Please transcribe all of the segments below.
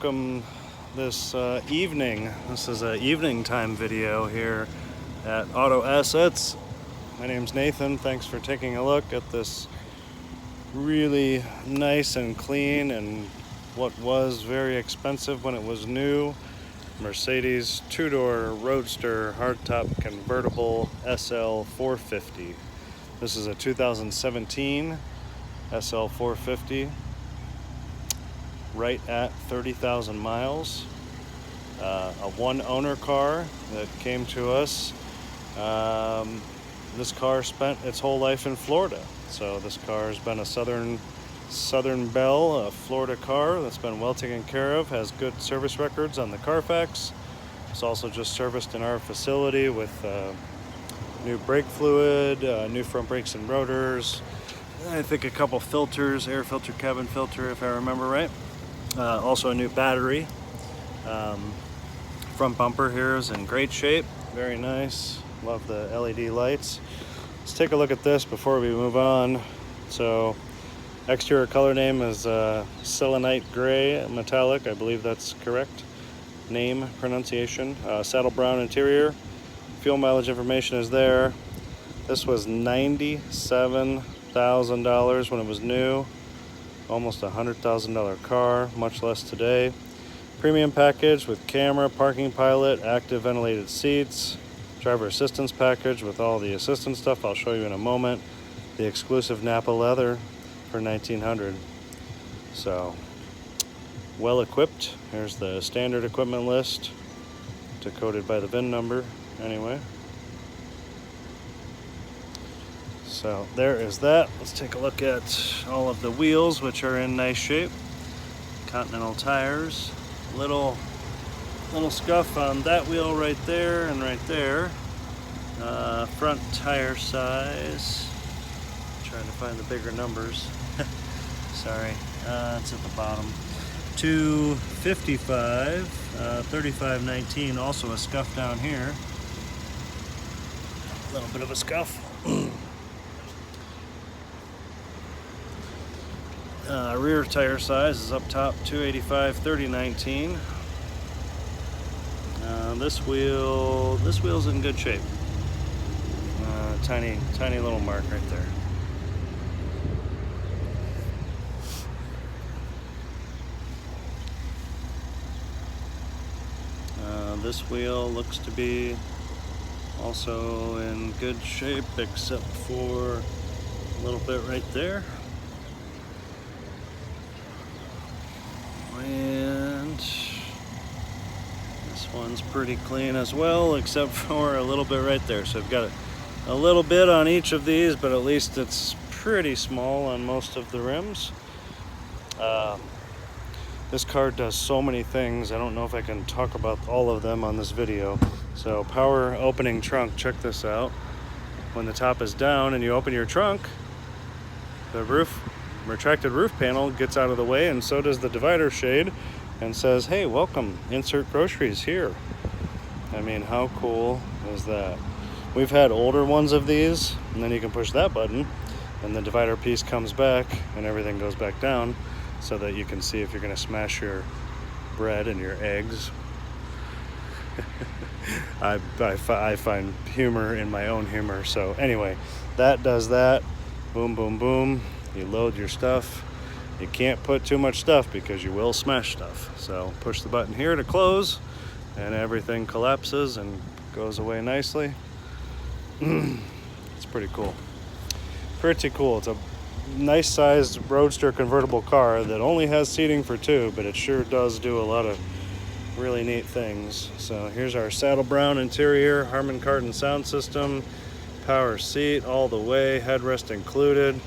welcome this evening. This is an evening time video here at Auto Assets. My name's Nathan. Thanks for taking a look at this really nice and clean and what was very expensive when it was new Mercedes two-door Roadster hardtop convertible SL 450. This is a 2017 SL 450, right at 30,000 miles. A one-owner car that came to us. This car spent its whole life in Florida, so this car has been a Southern Belle, a Florida car that's been well taken care of, has good service records on the Carfax. It's also just serviced in our facility with new brake fluid, new front brakes and rotors, I think a couple filters, air filter, cabin filter if I remember right. Also a new battery. Front bumper here is in great shape, very nice. Love the LED lights. Let's take a look at this before we move on. So exterior color name is Selenite Gray Metallic, I believe that's correct name pronunciation. Saddle brown interior. Fuel mileage information is there. This was $97,000 when it was new. Almost $100,000 car, much less today. Premium package with camera, parking pilot, active ventilated seats, driver assistance package with all the assistance stuff I'll show you in a moment. The exclusive Napa leather for $1,900. So well equipped. Here's the standard equipment list, decoded by the VIN number anyway. So there is that. Let's take a look at all of the wheels, which are in nice shape. Continental tires. Little scuff on that wheel right there and right there. Front tire size. Trying to find the bigger numbers. Sorry, it's at the bottom. 255, 3519. Also a scuff down here. A little bit of a scuff. Rear tire size is up top, 285, 3019. This wheel's in good shape. Tiny little mark right there. This wheel looks to be also in good shape, except for a little bit right there. And this one's pretty clean as well, except for a little bit right there. So I've got a little bit on each of these, but at least it's pretty small on most of the rims. This car does so many things. I don't know if I can talk about all of them on this video. So power opening trunk, check this out. When the top is down and you open your trunk, the retracted roof panel gets out of the way, and so does the divider shade, and says, hey, welcome, insert groceries here. I mean, how cool is that? We've had older ones of these, and then you can push that button and the divider piece comes back and everything goes back down, so that you can see if you're going to smash your bread and your eggs. I find humor in my own humor. So anyway, that does that. Boom, boom, boom. You load your stuff. You can't put too much stuff because you will smash stuff. So push the button here to close and everything collapses and goes away nicely. It's pretty cool. Pretty cool. It's a nice sized Roadster convertible car that only has seating for two, but it sure does do a lot of really neat things. So here's our saddle brown interior, Harman Kardon sound system, power seat all the way, headrest included.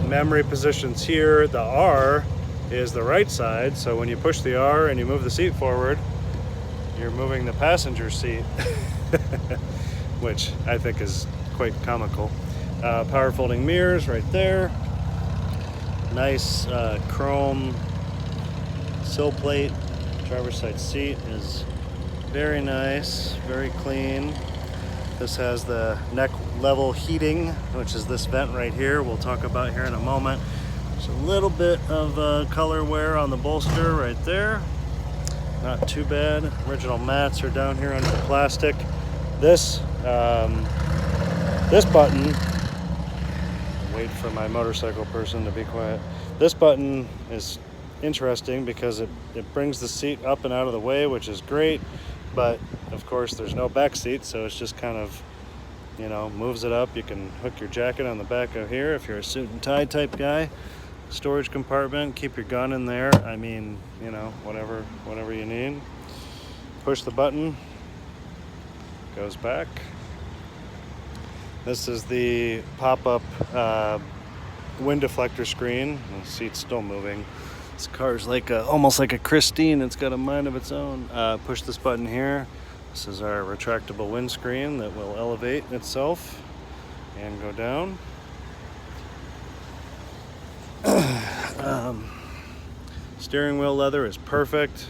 Memory positions here. The R is the right side, so when you push the R and you move the seat forward, you're moving the passenger seat, which I think is quite comical. Power folding mirrors right there. Nice chrome sill plate. Driver's side seat is very nice, very clean. This has the neck level heating, which is this vent right here. We'll talk about here in a moment. There's a little bit of color wear on the bolster right there. not too bad. Original mats are down here under the plastic. This button, wait for my motorcycle person to be quiet. This button is interesting because it brings the seat up and out of the way, which is great, but of course there's no back seat, so it's just kind of, you know, moves it up. You can hook your jacket on the back of here if you're a suit and tie type guy. Storage compartment, keep your gun in there. I mean, you know, whatever you need. Push the button, goes back. This is the pop-up wind deflector screen. The seat's still moving. This car's like almost like a Christine. It's got a mind of its own. Push this button here. This is our retractable windscreen that will elevate itself and go down. Steering wheel leather is perfect.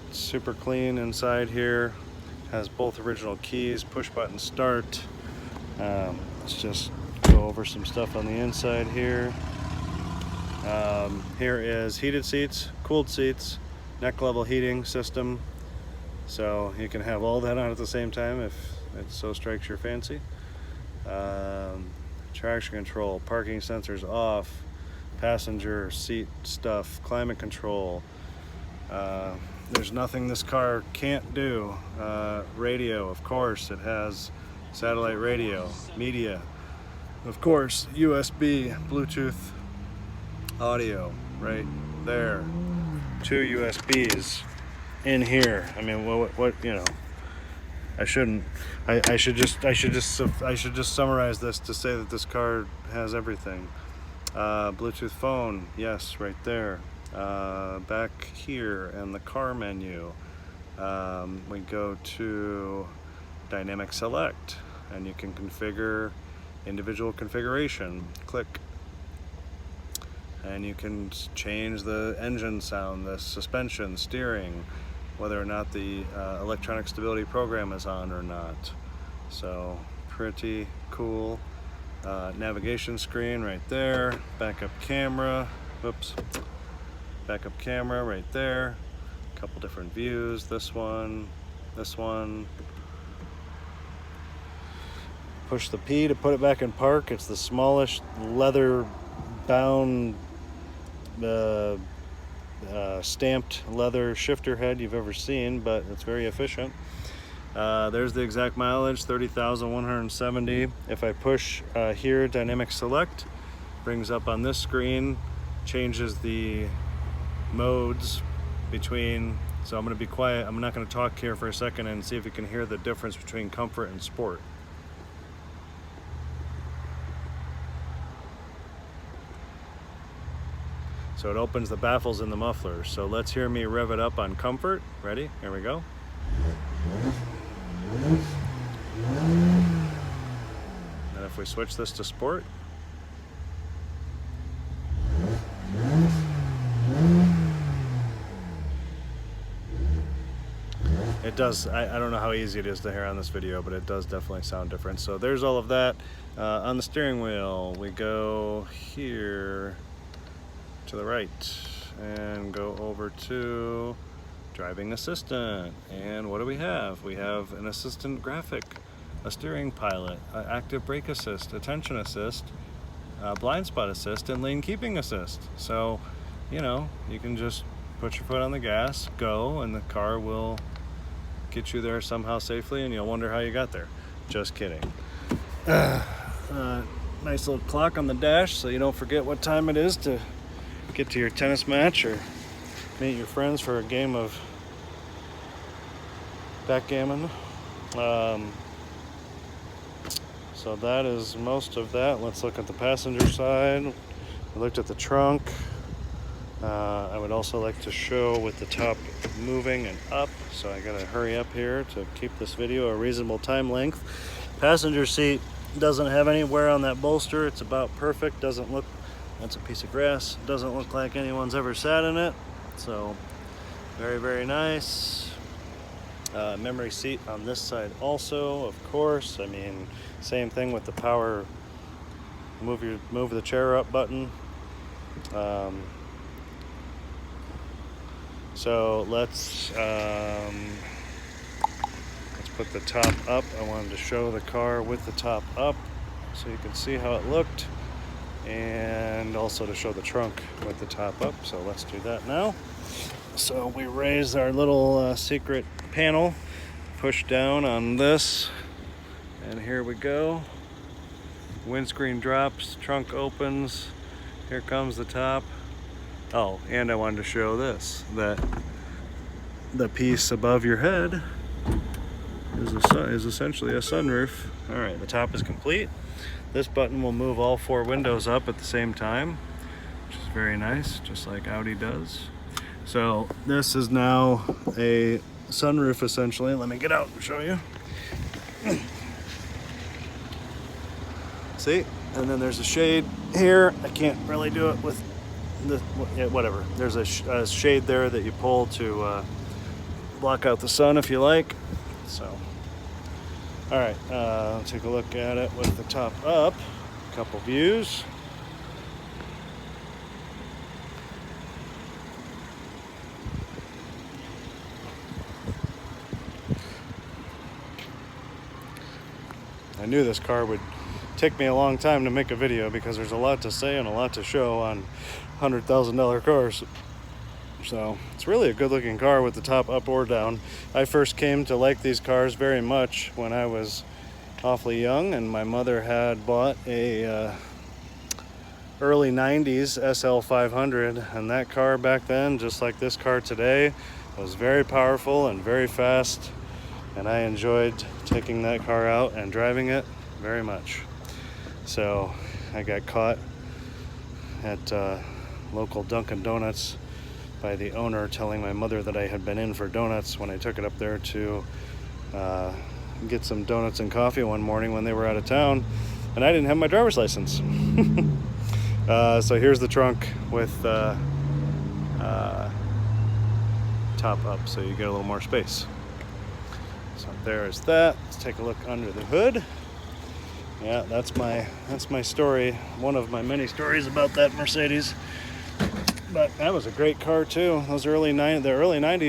It's super clean inside here. Has both original keys, push button start. Let's just go over some stuff on the inside here. Here is heated seats, cooled seats, neck level heating system. So you can have all that on at the same time if it so strikes your fancy. Traction control, parking sensors off, passenger seat stuff, climate control. There's nothing this car can't do. Radio, of course, it has satellite radio, media, of course, USB, Bluetooth audio right there. 2 USBs in here. I mean, what you know, I should just summarize this to say that this car has everything. Bluetooth phone, yes, right there. Back here in the car menu, we go to dynamic select, and you can configure individual configuration. Click, and you can change the engine sound, the suspension, steering, whether or not the electronic stability program is on or not. So pretty cool. Navigation screen right there. Backup camera. Whoops. Backup camera right there. A couple different views. This one. This one. Push the P to put it back in park. It's the smallest leather bound stamped leather shifter head you've ever seen, but it's very efficient. There's the exact mileage, 30,170. If I push here, dynamic select, brings up on this screen, changes the modes between, so I'm going to be quiet, I'm not going to talk here for a second and see if you can hear the difference between comfort and sport. So it opens the baffles in the muffler. So let's hear me rev it up on comfort. Ready? Here we go. And if we switch this to sport, it does, I don't know how easy it is to hear on this video, but it does definitely sound different. So there's all of that. On the steering wheel, we go here to the right and go over to driving assistant. And what do we have? We have an assistant graphic, a steering pilot, active brake assist, attention assist, blind spot assist, and lane keeping assist. So, you know, you can just put your foot on the gas, go, and the car will get you there somehow safely, and you'll wonder how you got there. Just kidding. Nice little clock on the dash so you don't forget what time it is to get to your tennis match or meet your friends for a game of backgammon. So that is most of that. Let's look at the passenger side. We looked at the trunk. I would also like to show with the top moving and up, so I gotta hurry up here to keep this video a reasonable time length. Passenger seat doesn't have any wear on that bolster. It's about perfect. Doesn't look, that's a piece of grass, doesn't look like anyone's ever sat in it. So very, very nice. Memory seat on this side also, of course. I mean, same thing with the power move the chair up button. So let's put the top up. I wanted to show the car with the top up so you can see how it looked, and also to show the trunk with the top up. So let's do that now. So we raise our little secret panel, push down on this, and here we go. Windscreen drops, trunk opens, here comes the top. Oh, and I wanted to show this, that the piece above your head is essentially a sunroof. All right, the top is complete. This button will move all 4 windows up at the same time, which is very nice, just like Audi does. So this is now a sunroof essentially. Let me get out and show you. See, and then there's a shade here. I can't really do it with the, yeah, whatever. There's a shade there that you pull to block out the sun if you like. So, all right, take a look at it with the top up. A couple views. I knew this car would take me a long time to make a video because there's a lot to say and a lot to show on $100,000 cars. So it's really a good looking car with the top up or down. I first came to like these cars very much when I was awfully young, and my mother had bought a early 90s SL 500, and that car back then, just like this car today, was very powerful and very fast, and I enjoyed taking that car out and driving it very much. So I got caught at local Dunkin' Donuts by the owner telling my mother that I had been in for donuts when I took it up there to get some donuts and coffee one morning when they were out of town, and I didn't have my driver's license. So here's the trunk with top up, so you get a little more space. So there is that. Let's take a look under the hood. Yeah, that's my story, one of my many stories about that Mercedes. But that was a great car too. Those the early 90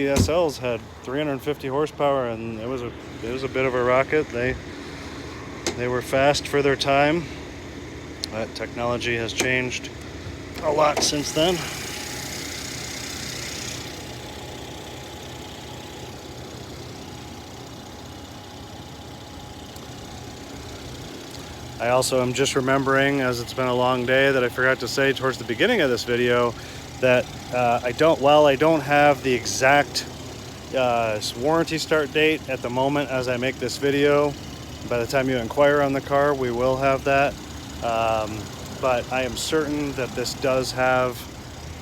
SLs had 350 horsepower, and it was a bit of a rocket. They were fast for their time. But technology has changed a lot since then. I also am just remembering, as it's been a long day, that I forgot to say towards the beginning of this video that while I don't have the exact warranty start date at the moment as I make this video, by the time you inquire on the car, we will have that. But I am certain that this does have,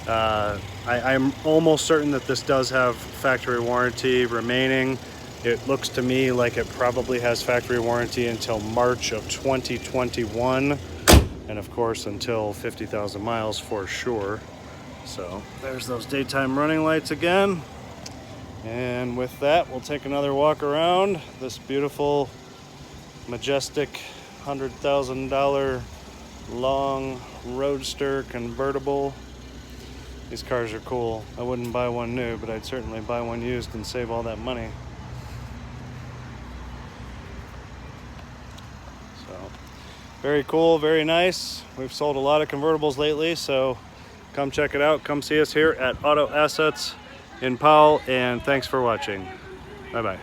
I'm almost certain that this does have factory warranty remaining. It looks to me like it probably has factory warranty until March of 2021, and of course until 50,000 miles for sure. So there's those daytime running lights again. And with that, we'll take another walk around this beautiful, majestic $100,000 long Roadster convertible. These cars are cool. I wouldn't buy one new, but I'd certainly buy one used and save all that money. Very cool, very nice. We've sold a lot of convertibles lately, so come check it out. Come see us here at Auto Assets in Powell, and thanks for watching. Bye-bye.